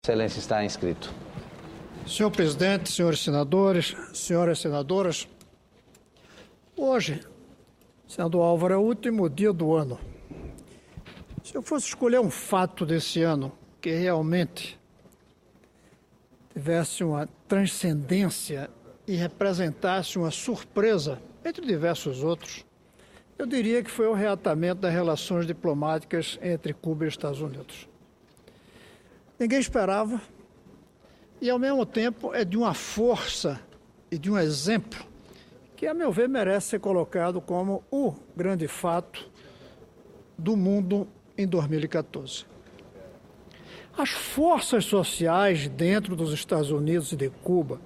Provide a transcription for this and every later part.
Excelência está inscrito. Senhor presidente, senhores senadores, senhoras senadoras, hoje, senador Álvaro, é o último dia do ano. Se eu fosse escolher um fato desse ano que realmente tivesse uma transcendência e representasse uma surpresa, entre diversos outros, eu diria que foi o reatamento das relações diplomáticas entre Cuba e Estados Unidos. Ninguém esperava e, ao mesmo tempo, é de uma força e de um exemplo que, a meu ver, merece ser colocado como o grande fato do mundo em 2014. As forças sociais dentro dos Estados Unidos e de Cuba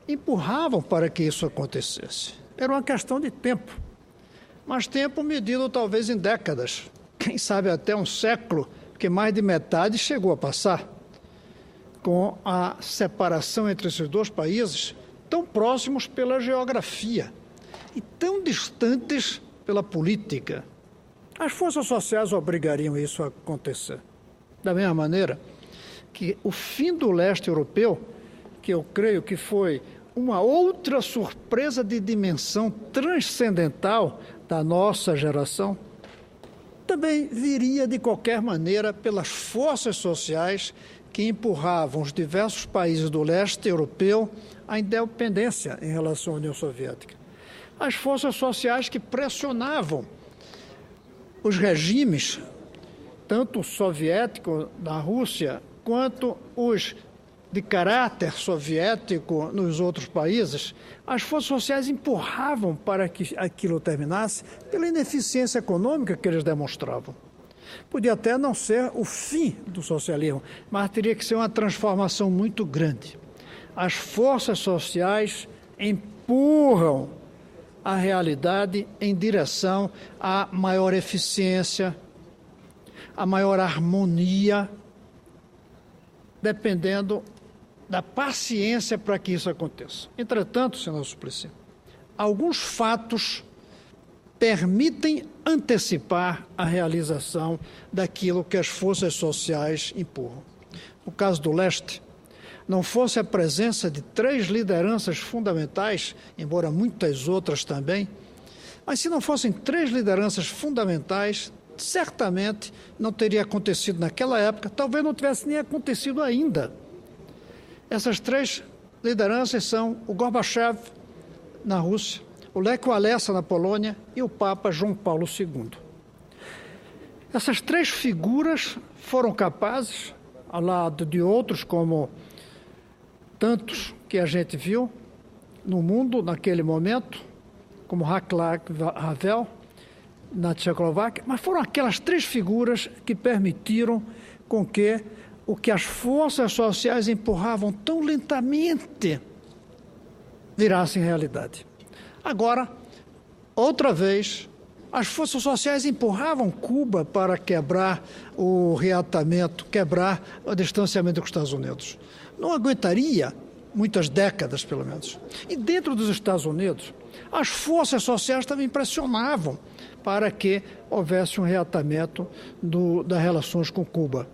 empurravam para que isso acontecesse. Era uma questão de tempo, mas tempo medido talvez em décadas, quem sabe até um século, porque mais de metade chegou a passar, com a separação entre esses dois países tão próximos pela geografia e tão distantes pela política. As forças sociais obrigariam isso a acontecer. Da mesma maneira que o fim do leste europeu, que eu creio que foi uma outra surpresa de dimensão transcendental da nossa geração, também viria de qualquer maneira pelas forças sociais que empurravam os diversos países do leste europeu à independência em relação à União Soviética. As forças sociais que pressionavam os regimes, tanto o soviético na Rússia, quanto os de caráter soviético nos outros países, as forças sociais empurravam para que aquilo terminasse pela ineficiência econômica que eles demonstravam. Podia até não ser o fim do socialismo, mas teria que ser uma transformação muito grande. As forças sociais empurram a realidade em direção à maior eficiência, à maior harmonia, dependendo da paciência para que isso aconteça. Entretanto, senador Suplicy, alguns fatos permitem antecipar a realização daquilo que as forças sociais empurram. No caso do leste, não fosse a presença de 3 lideranças fundamentais, embora muitas outras também, mas se não fossem 3 lideranças fundamentais, certamente não teria acontecido naquela época, talvez não tivesse nem acontecido ainda. Essas 3 lideranças são o Gorbachev na Rússia, o Lech Walesa na Polônia e o Papa João Paulo II. Essas 3 figuras foram capazes, ao lado de outros, como tantos que a gente viu no mundo naquele momento, como Václav Havel na Tchecoslováquia, mas foram aquelas 3 figuras que permitiram com que o que as forças sociais empurravam tão lentamente virasse realidade. Agora, outra vez, as forças sociais empurravam Cuba para quebrar o reatamento, quebrar o distanciamento com os Estados Unidos. Não aguentaria muitas décadas, pelo menos. E dentro dos Estados Unidos, as forças sociais também pressionavam para que houvesse um reatamento das relações com Cuba.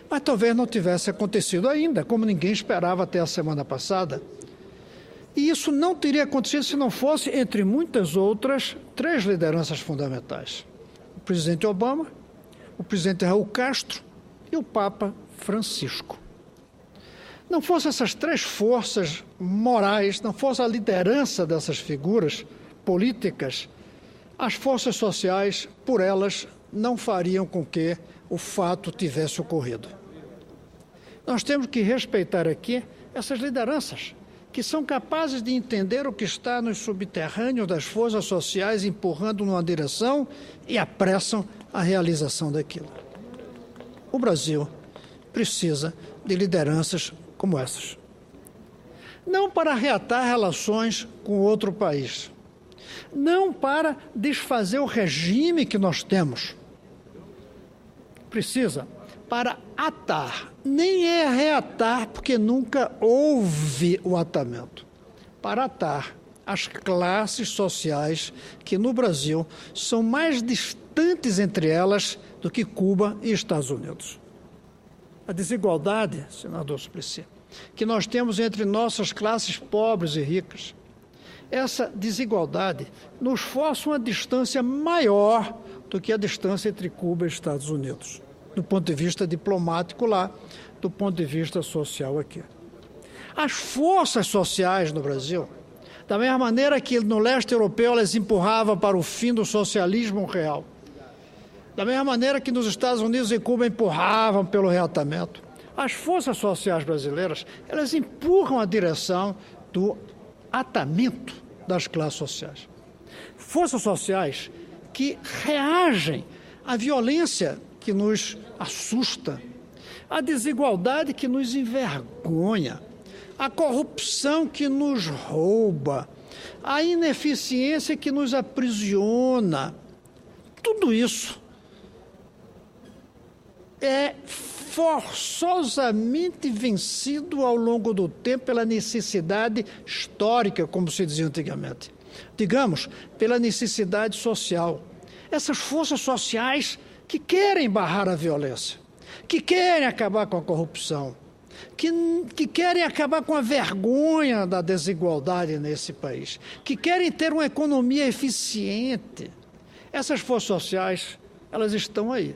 Mas talvez não tivesse acontecido ainda, como ninguém esperava até a semana passada. E isso não teria acontecido se não fosse, entre muitas outras, 3 lideranças fundamentais. O presidente Obama, o presidente Raul Castro e o Papa Francisco. Não fossem essas 3 forças morais, não fosse a liderança dessas figuras políticas, as forças sociais, por elas, não fariam com que o fato tivesse ocorrido. Nós temos que respeitar aqui essas lideranças, que são capazes de entender o que está nos subterrâneos das forças sociais empurrando numa direção e apressam a realização daquilo. O Brasil precisa de lideranças como essas. Não para reatar relações com outro país, não para desfazer o regime que nós temos. Precisa para atar, nem é reatar, porque nunca houve o atamento, para atar as classes sociais que no Brasil são mais distantes entre elas do que Cuba e Estados Unidos. a desigualdade, senador Suplicy, que nós temos entre nossas classes pobres e ricas. Essa desigualdade nos força uma distância maior do que a distância entre Cuba e Estados Unidos, do ponto de vista diplomático lá, do ponto de vista social aqui. As forças sociais no Brasil, da mesma maneira que no leste europeu elas empurravam para o fim do socialismo real, da mesma maneira que nos Estados Unidos e Cuba empurravam pelo reatamento, as forças sociais brasileiras, elas empurram a direção do atamento das classes sociais. Forças sociais que reagem à violência que nos assusta, à desigualdade que nos envergonha, à corrupção que nos rouba, à ineficiência que nos aprisiona. Tudo isso é forçosamente vencido ao longo do tempo pela necessidade histórica, como se dizia antigamente. Digamos, pela necessidade social. Essas forças sociais que querem barrar a violência, que querem acabar com a corrupção, que querem acabar com a vergonha da desigualdade nesse país, que querem ter uma economia eficiente. Essas forças sociais, elas estão aí.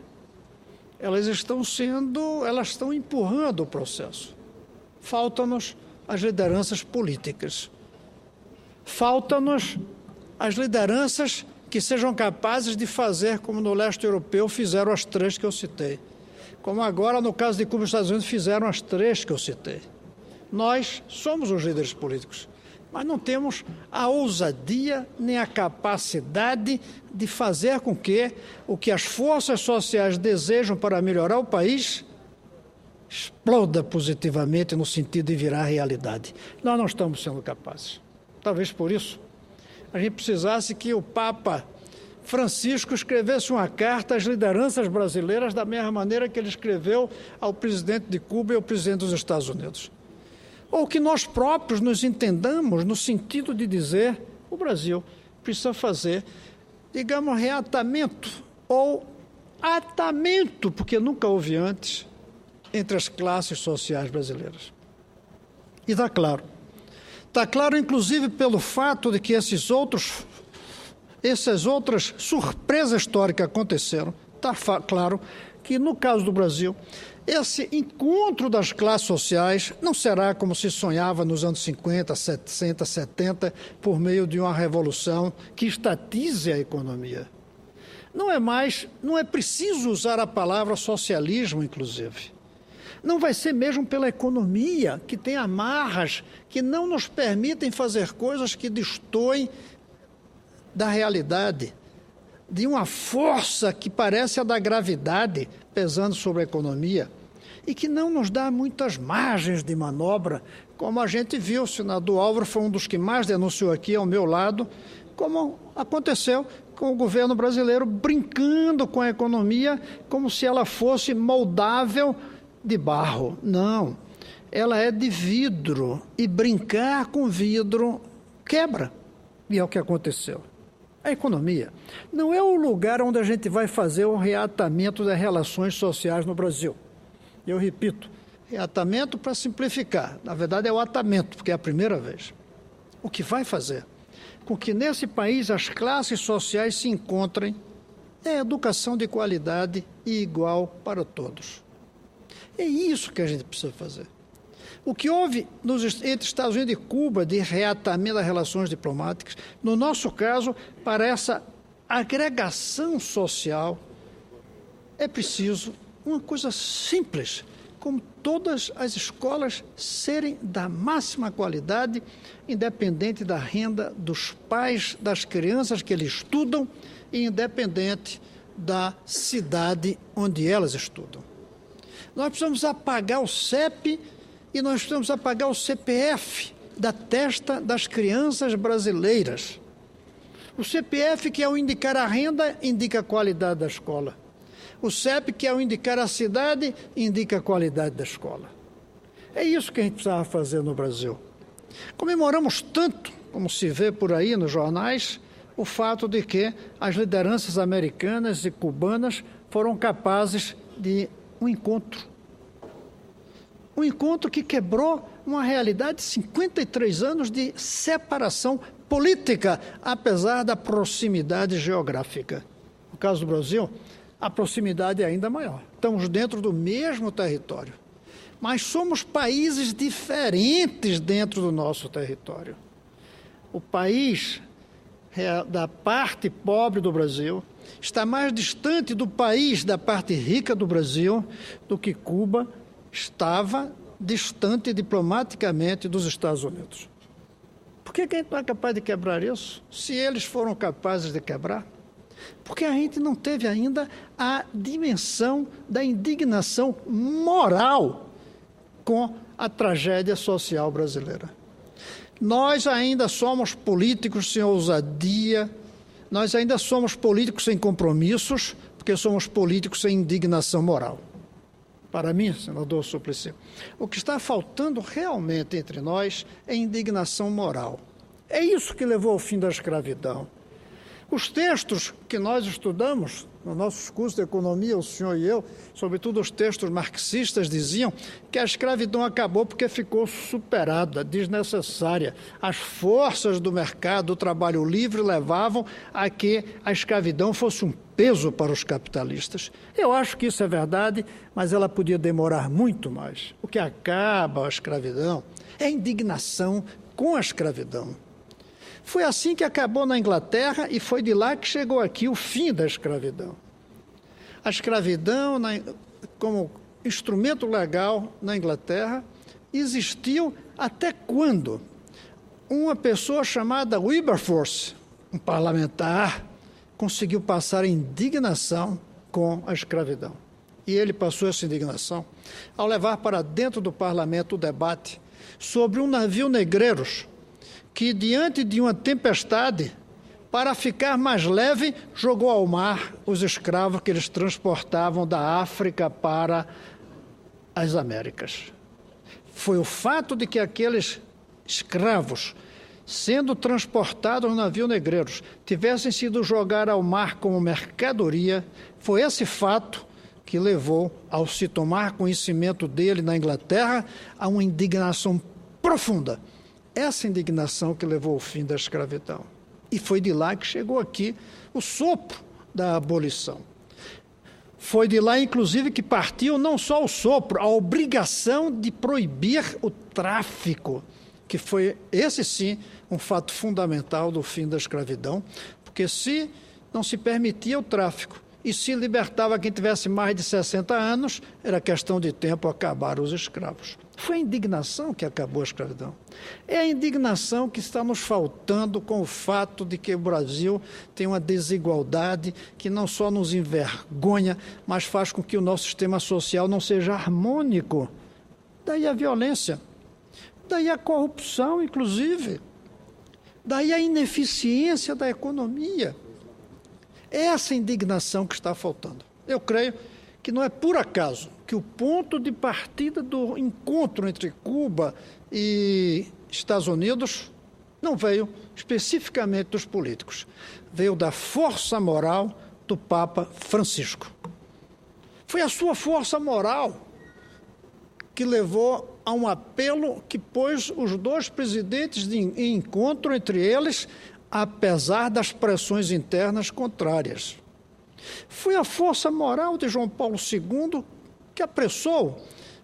Elas estão empurrando o processo. Faltam-nos as lideranças políticas. Faltam-nos as lideranças que sejam capazes de fazer como no leste europeu fizeram as três que eu citei. Como agora, no caso de Cuba e Estados Unidos, fizeram as três que eu citei. Nós somos os líderes políticos, mas não temos a ousadia nem a capacidade de fazer com que o que as forças sociais desejam para melhorar o país exploda positivamente no sentido de virar realidade. Nós não estamos sendo capazes. Talvez por isso a gente precisasse que o Papa Francisco escrevesse uma carta às lideranças brasileiras da mesma maneira que ele escreveu ao presidente de Cuba e ao presidente dos Estados Unidos. Ou que nós próprios nos entendamos no sentido de dizer o Brasil precisa fazer, digamos, reatamento ou atamento, porque nunca houve antes, entre as classes sociais brasileiras. E está claro. Está claro, inclusive, pelo fato de que essas outras surpresas históricas aconteceram. Está claro que, no caso do Brasil, esse encontro das classes sociais não será como se sonhava nos anos 50, 60, 70, por meio de uma revolução que estatize a economia. Não é preciso usar a palavra socialismo, inclusive. Não vai ser mesmo pela economia, que tem amarras que não nos permitem fazer coisas que destoem da realidade, de uma força que parece a da gravidade pesando sobre a economia e que não nos dá muitas margens de manobra, como a gente viu. O senador Álvaro foi um dos que mais denunciou aqui ao meu lado, como aconteceu com o governo brasileiro brincando com a economia como se ela fosse moldável de barro. Não, ela é de vidro e brincar com vidro quebra. E é o que aconteceu. A economia não é o lugar onde a gente vai fazer o reatamento das relações sociais no Brasil. Eu repito, reatamento para simplificar. Na verdade é o atamento, porque é a primeira vez. O que vai fazer com que nesse país as classes sociais se encontrem é educação de qualidade e igual para todos. É isso que a gente precisa fazer. O que houve entre Estados Unidos e Cuba de reatamento das relações diplomáticas, no nosso caso, para essa agregação social, é preciso uma coisa simples, como todas as escolas serem da máxima qualidade, independente da renda dos pais, das crianças que eles estudam e independente da cidade onde elas estudam. Nós precisamos apagar o CEP e nós precisamos apagar o CPF da testa das crianças brasileiras. O CPF, que ao indicar a renda, indica a qualidade da escola. O CEP, que ao indicar a cidade, indica a qualidade da escola. É isso que a gente precisava fazer no Brasil. Comemoramos tanto, como se vê por aí nos jornais, o fato de que as lideranças americanas e cubanas foram capazes de um encontro Um encontro que quebrou uma realidade de 53 anos de separação política, apesar da proximidade geográfica. No caso do Brasil, a proximidade é ainda maior. Estamos dentro do mesmo território, mas somos países diferentes dentro do nosso território. O país da parte pobre do Brasil está mais distante do país da parte rica do Brasil do que Cuba estava distante diplomaticamente dos Estados Unidos. Por que a gente não é capaz de quebrar isso, se eles foram capazes de quebrar? Porque a gente não teve ainda a dimensão da indignação moral com a tragédia social brasileira. Nós ainda somos políticos sem ousadia, nós ainda somos políticos sem compromissos, porque somos políticos sem indignação moral. Para mim, senador Suplicy, o que está faltando realmente entre nós é indignação moral. É isso que levou ao fim da escravidão. Os textos que nós estudamos nos nossos cursos de economia, o senhor e eu, sobretudo os textos marxistas, diziam que a escravidão acabou porque ficou superada, desnecessária. As forças do mercado, do trabalho livre, levavam a que a escravidão fosse um peso para os capitalistas. Eu acho que isso é verdade, mas ela podia demorar muito mais. O que acaba a escravidão é a indignação com a escravidão. Foi assim que acabou na Inglaterra e foi de lá que chegou aqui o fim da escravidão. A escravidão, como instrumento legal na Inglaterra, existiu até quando uma pessoa chamada Wilberforce, um parlamentar, conseguiu passar indignação com a escravidão. E ele passou essa indignação ao levar para dentro do parlamento o debate sobre um navio negreiros que, diante de uma tempestade, para ficar mais leve, jogou ao mar os escravos que eles transportavam da África para as Américas. Foi o fato de que aqueles escravos, sendo transportados no navio negreiros, tivessem sido jogados ao mar como mercadoria, foi esse fato que levou, ao se tomar conhecimento dele na Inglaterra, a uma indignação profunda. Essa indignação que levou ao fim da escravidão. E foi de lá que chegou aqui o sopro da abolição. Foi de lá, inclusive, que partiu não só o sopro, a obrigação de proibir o tráfico, que foi, esse sim, um fato fundamental do fim da escravidão, porque se não se permitia o tráfico e se libertava quem tivesse mais de 60 anos, era questão de tempo acabar os escravos. Foi a indignação que acabou a escravidão. É a indignação que está nos faltando com o fato de que o Brasil tem uma desigualdade que não só nos envergonha, mas faz com que o nosso sistema social não seja harmônico. Daí a violência, daí a corrupção, inclusive, daí a ineficiência da economia. É essa indignação que está faltando. Eu creio que não é por acaso que o ponto de partida do encontro entre Cuba e Estados Unidos não veio especificamente dos políticos, veio da força moral do Papa Francisco. Foi a sua força moral que levou a um apelo que pôs os dois presidentes em encontro entre eles, apesar das pressões internas contrárias. Foi a força moral de João Paulo II que apressou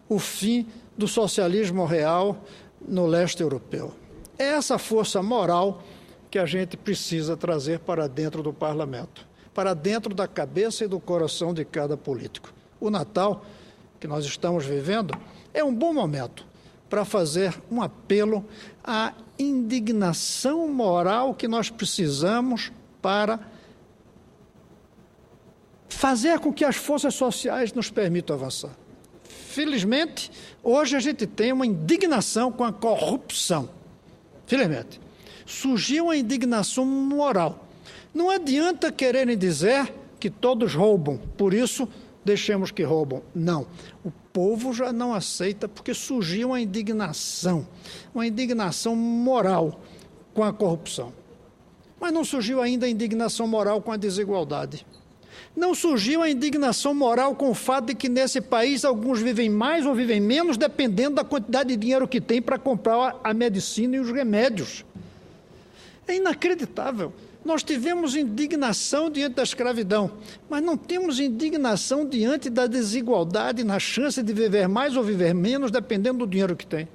o fim do socialismo real no leste europeu. É essa força moral que a gente precisa trazer para dentro do parlamento, para dentro da cabeça e do coração de cada político. O Natal, que nós estamos vivendo, é um bom momento para fazer um apelo à indignação moral que nós precisamos para fazer com que as forças sociais nos permitam avançar. Felizmente, hoje a gente tem uma indignação com a corrupção. Felizmente. Surgiu uma indignação moral. Não adianta quererem dizer que todos roubam, por isso deixemos que roubam. Não. O povo já não aceita porque surgiu uma indignação moral com a corrupção. Mas não surgiu ainda a indignação moral com a desigualdade. Não surgiu a indignação moral com o fato de que nesse país alguns vivem mais ou vivem menos, dependendo da quantidade de dinheiro que tem para comprar a medicina e os remédios. É inacreditável. Nós tivemos indignação diante da escravidão, mas não temos indignação diante da desigualdade na chance de viver mais ou viver menos, dependendo do dinheiro que tem.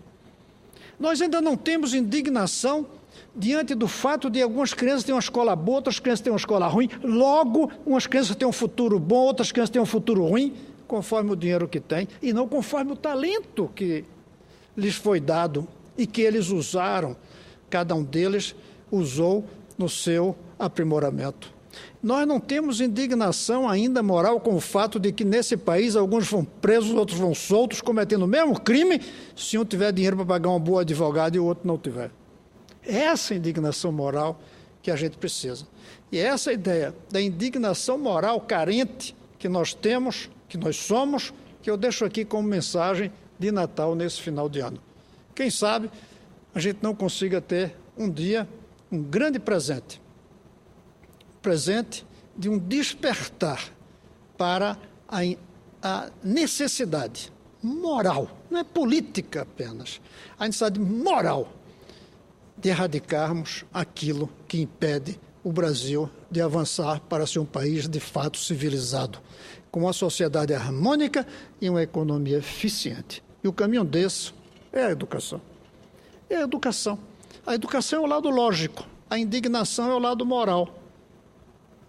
Nós ainda não temos indignação diante do fato de algumas crianças terem uma escola boa, outras crianças terem uma escola ruim, logo, umas crianças têm um futuro bom, outras crianças têm um futuro ruim, conforme o dinheiro que têm, e não conforme o talento que lhes foi dado e que eles usaram, cada um deles usou no seu aprimoramento. Nós não temos indignação ainda moral com o fato de que nesse país alguns vão presos, outros vão soltos, cometendo o mesmo crime, se um tiver dinheiro para pagar um bom advogado e o outro não tiver. Essa indignação moral que a gente precisa. E essa ideia da indignação moral carente que nós temos, que nós somos, que eu deixo aqui como mensagem de Natal nesse final de ano. Quem sabe a gente não consiga ter um dia um grande presente de um despertar para a necessidade moral, não é política apenas, a necessidade moral de erradicarmos aquilo que impede o Brasil de avançar para ser um país de fato civilizado, com uma sociedade harmônica e uma economia eficiente. E o caminho desse é a educação. É a educação. A educação é o lado lógico, a indignação é o lado moral.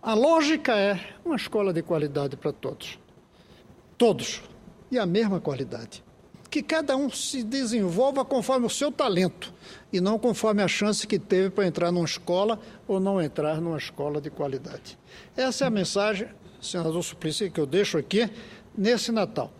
A lógica é uma escola de qualidade para todos. Todos. E a mesma qualidade. Que cada um se desenvolva conforme o seu talento e não conforme a chance que teve para entrar numa escola ou não entrar numa escola de qualidade. Essa é a mensagem, senador Suplicy, que eu deixo aqui nesse Natal.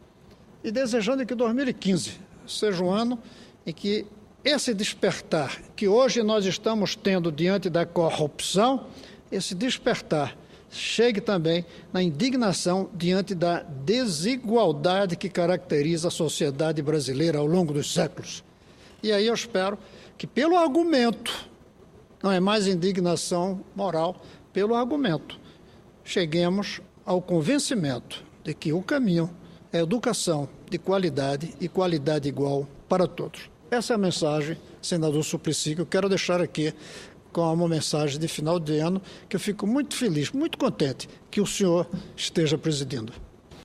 E desejando que 2015 seja um ano em que esse despertar que hoje nós estamos tendo diante da corrupção, esse despertar chegue também na indignação diante da desigualdade que caracteriza a sociedade brasileira ao longo dos séculos. E aí eu espero que pelo argumento, não é mais indignação moral, pelo argumento, cheguemos ao convencimento de que o caminho é educação de qualidade e qualidade igual para todos. Essa é a mensagem, senador Suplicy, que eu quero deixar aqui com uma mensagem de final de ano, que eu fico muito feliz, muito contente que o senhor esteja presidindo.